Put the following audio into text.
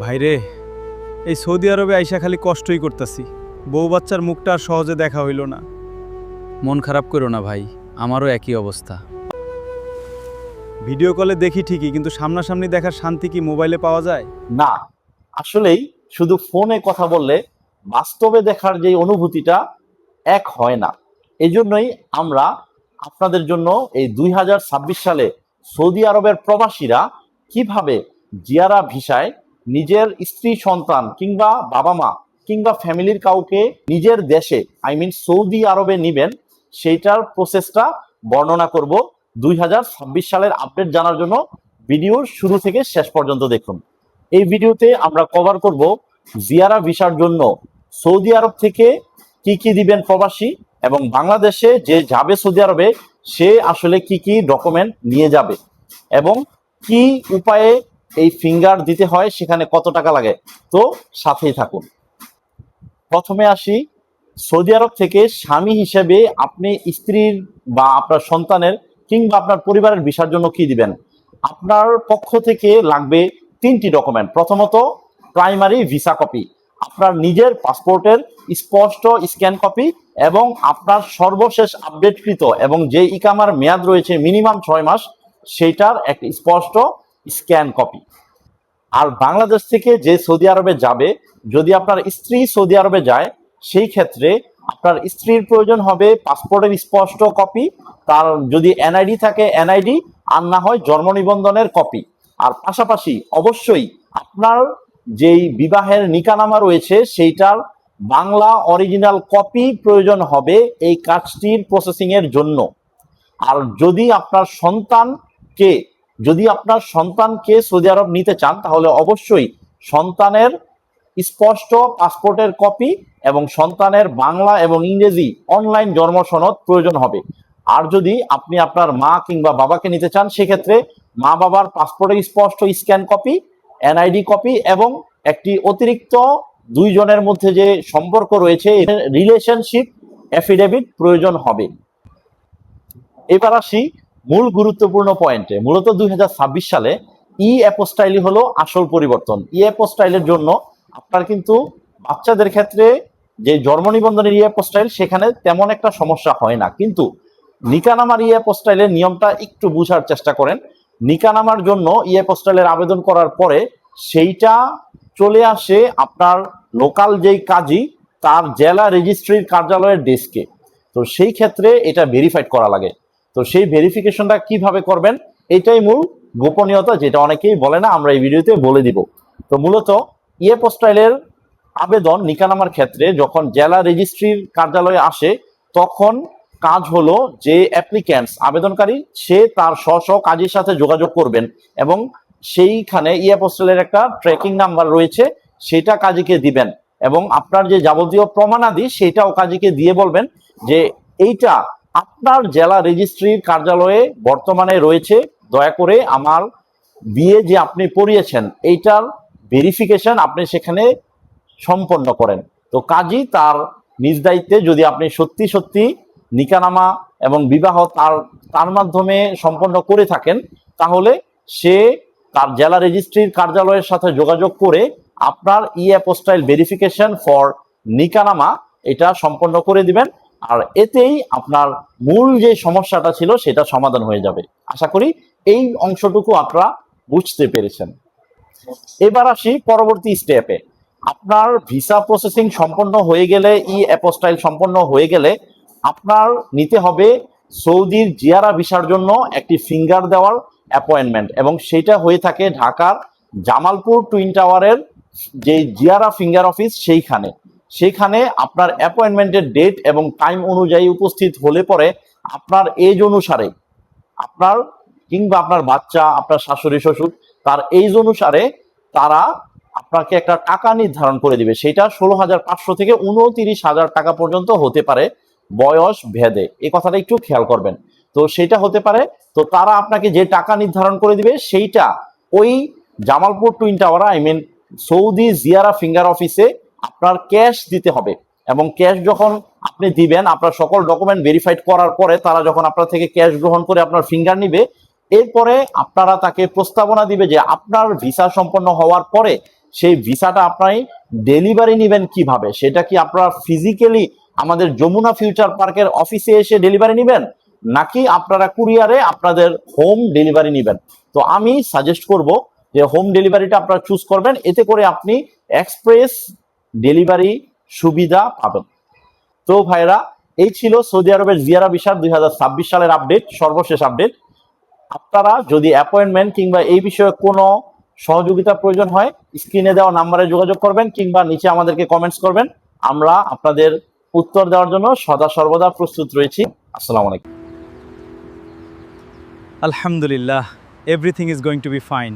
ভাইরে, এই সৌদি আরবে আইসা খালি কষ্টই করতাছি। বউ বাচ্চার মুখটা আর সহজে দেখা হইল না। মন খারাপ করো না ভাই, আমারও একই অবস্থা। ভিডিও কলে দেখি ঠিকই, কিন্তু সামনাসামনি দেখার শান্তি কি মোবাইলে পাওয়া যায়? না, আসলেই শুধু ফোনে কথা বললে বাস্তবে দেখার যে অনুভূতিটা এক হয় না। এই জন্যই আমরা আপনাদের জন্য এই 2026 সালে সৌদি আরবের প্রবাসীরা কিভাবে জিয়ারা ভিসায় নিজের স্ত্রী সন্তান কিংবা বাবা মা কিংবা ফ্যামিলির কাউকে নিজের দেশে সৌদি আরবে নিবেন, সেইটার প্রসেসটা বর্ণনা করব। 2026 সালের আপডেট জানার জন্য ভিডিওর শুরু থেকে শেষ পর্যন্ত দেখুন। এই ভিডিওতে আমরা কভার করব জিয়ারা ভিসার জন্য সৌদি আরব থেকে কি কি দিবেন প্রবাসী, এবং বাংলাদেশে যে যাবে সৌদি আরবে সে আসলে কি কি ডকুমেন্ট নিয়ে যাবে, এবং কি উপায়ে এই ফিঙ্গার দিতে হয়, সেখানে কত টাকা লাগে। তো সাথেই থাকুন। প্রথমে আসি, সৌদি আরব থেকে স্বামী হিসেবে আপনি স্ত্রীর বা আপনার সন্তানের কিংবা আপনার পরিবারের ভিসার জন্য কি দিবেন। আপনার পক্ষ থেকে লাগবে 3টি ডকুমেন্ট। প্রথমত প্রাইমারি ভিসা কপি, আপনার নিজের পাসপোর্টের স্পষ্ট স্ক্যান কপি, এবং আপনার সর্বশেষ আপডেটকৃত এবং যে ইকামার মেয়াদ রয়েছে মিনিমাম 6 মাস সেইটার একটা স্পষ্ট স্ক্যান কপি। আর বাংলাদেশ থেকে যে সৌদি আরবে যাবে, যদি আপনার স্ত্রী সৌদি আরবে যায়, সেই ক্ষেত্রে আপনার স্ত্রীর প্রয়োজন হবে পাসপোর্টের স্পষ্ট কপি, তার যদি এনআইডি থাকে এনআইডি, আর না হয় জন্ম নিবন্ধনের কপি। আর পাশাপাশি অবশ্যই আপনার যেই বিবাহের নিকানামা রয়েছে সেইটার বাংলা অরিজিনাল কপি প্রয়োজন হবে এই কাজটির প্রসেসিং এর জন্য। আর যদি আপনার সন্তানকে সৌদি আরব নিতে চান, তাহলে অবশ্যই সন্তানের স্পষ্ট পাসপোর্টের কপি এবং সন্তানের বাংলা এবং ইংরেজি অনলাইন জন্ম সনদ প্রয়োজন হবে। আর যদি আপনি আপনার মা কিংবা বাবাকে নিতে চান, সেক্ষেত্রে মা বাবার পাসপোর্টের স্পষ্ট স্ক্যান কপি, এনআইডি কপি, এবং একটি অতিরিক্ত 2 জনের মধ্যে যে সম্পর্ক রয়েছে রিলেশনশিপ অ্যাফিডেভিট প্রয়োজন হবে। এবার আসি মূল গুরুত্বপূর্ণ পয়েন্টে। মূলত 2026 সালে ই অ্যাপোস্টাইলই হলো আসল পরিবর্তন। ই অ্যাপোস্টাইলের জন্য আপনার কিন্তু বাচ্চাদের ক্ষেত্রে যে জন্ম নিবন্ধনের ই অ্যাপোস্টাইল, সেখানে তেমন একটা সমস্যা হয় না, কিন্তু নিকানামার ই অ্যাপোস্টাইলের নিয়মটা একটু বোঝার চেষ্টা করেন। নিকানামার জন্য ই অ্যাপোস্টাইলের আবেদন করার পরে সেইটা চলে আসে আপনার লোকাল যেই কাজী, তার জেলা রেজিস্ট্রির কার্যালয়ের ডেস্কে। তো সেই ক্ষেত্রে এটা ভেরিফাইড করা লাগে। তো সেই ভেরিফিকেশনটা কিভাবে করবেন, এটাই মূল গোপনীয়তা, যেটা অনেকেই বলে না, আমরা এই ভিডিওতে বলে দিব। তো মূলত ই অ্যাপোস্টাইলের আবেদন নিকানামার ক্ষেত্রে যখন জেলা রেজিস্ট্রির কার্যালয়ে আসে, তখন কাজ হলো যে অ্যাপ্লিক্যান্টস আবেদনকারী সে তার স্ব কাজীর সাথে যোগাযোগ করবেন, এবং সেইখানে ই অ্যাপোস্টাইলের একটা ট্র্যাকিং নাম্বার রয়েছে, সেটা কাজীকে দিবেন, এবং আপনার যে যাবতীয় প্রমাণাদি সেটাও কাজীকে দিয়ে বলবেন যে এইটা আপনার জেলা রেজিস্ট্রির কার্যালয়ে বর্তমানে রয়েছে, দয়া করে আমার বিয়ে যে আপনি পড়িয়েছেন এইটার ভেরিফিকেশন আপনি সেখানে সম্পন্ন করেন। তো কাজী তার নিজ দায়িত্বে, যদি আপনি সত্যি সত্যি নিকানামা এবং বিবাহ তার মাধ্যমে সম্পন্ন করে থাকেন, তাহলে সে তার জেলা রেজিস্ট্রির কার্যালয়ের সাথে যোগাযোগ করে আপনার ই অ্যাপোস্টাইল ভেরিফিকেশন ফর নিকানামা এটা সম্পন্ন করে দিবেন। আর এতেই আপনার মূল যে সমস্যাটা ছিল সেটা সমাধান হয়ে যাবে। আশা করি এই অংশটুকু আপনারা বুঝতে পেরেছেন। এবার আসি পরবর্তী স্টেপে। আপনার ভিসা প্রসেসিং সম্পন্ন হয়ে গেলে, ই অ্যাপোস্টাইল সম্পন্ন হয়ে গেলে, আপনার নিতে হবে সৌদির জিয়ারা ভিসার জন্য একটি ফিঙ্গার দেওয়ার অ্যাপয়েন্টমেন্ট, এবং সেটা হয়ে থাকে ঢাকার জামালপুর টুইন টাওয়ারের যে জিয়ারা ফিঙ্গার অফিস, সেইখানে আপনার অ্যাপয়েন্টমেন্টের ডেট এবং টাইম অনুযায়ী উপস্থিত হলে পরে আপনার এজ অনুসারে, আপনার কিংবা আপনার বাচ্চা, আপনার শাশুড়ি শ্বশুর, তার এজ অনুসারে তারা আপনাকে একটা টাকা নির্ধারণ করে দিবে। সেটা 16,500 থেকে 29,000 টাকা পর্যন্ত হতে পারে বয়স ভেদে। এই কথাটা একটু খেয়াল করবেন। তো সেটা হতে পারে। তো তারা আপনাকে যে টাকা নির্ধারণ করে দিবে সেইটা ওই Jamalpur twin tower Saudi Jiara finger অফিসে আপনার ক্যাশ দিতে হবে, এবং ক্যাশ যখন আপনি দিবেন, আপনার সকল ডকুমেন্ট ভেরিফাইড করার পরে তারা যখন আপনার থেকে ক্যাশ গ্রহণ করে আপনার ফিঙ্গার নিবে, এরপরে আপনারা তাকে প্রস্তাবনা দিবে যে আপনার ভিসা সম্পন্ন হওয়ার পরে সেই ভিসাটা আপনি ডেলিভারি নেবেন কিভাবে, সেটা কি আপনারা ফিজিক্যালি আমাদের যমুনা ফিউচার পার্কের অফিসে এসে ডেলিভারি নেবেন, নাকি আপনারা কুরিয়ারে আপনাদের হোম ডেলিভারি নেবেন? তো আমি সাজেস্ট করব যে হোম ডেলিভারিটা আপনারা চুজ করবেন, এতে করে আপনি এক্সপ্রেস ডেলিভারি সুবিধা পাবেন। তো ভাইরা, এই ছিল সৌদি আরবের জিয়ারা ভিসার 2026 সালের আপডেট, সর্বশেষ আপডেট। আপনারা যদি অ্যাপয়েন্টমেন্ট কিংবা এই বিষয়ে কোনো সহযোগিতা প্রয়োজন হয়, স্ক্রিনে দেওয়া নাম্বারে যোগাযোগ করবেন কিংবা নিচে আমাদেরকে কমেন্টস করবেন। আমরা আপনাদের উত্তর দেওয়ার জন্য সদা সর্বদা প্রস্তুত রয়েছি। আসসালামু আলাইকুম। আলহামদুলিল্লাহ, everything is going to be fine.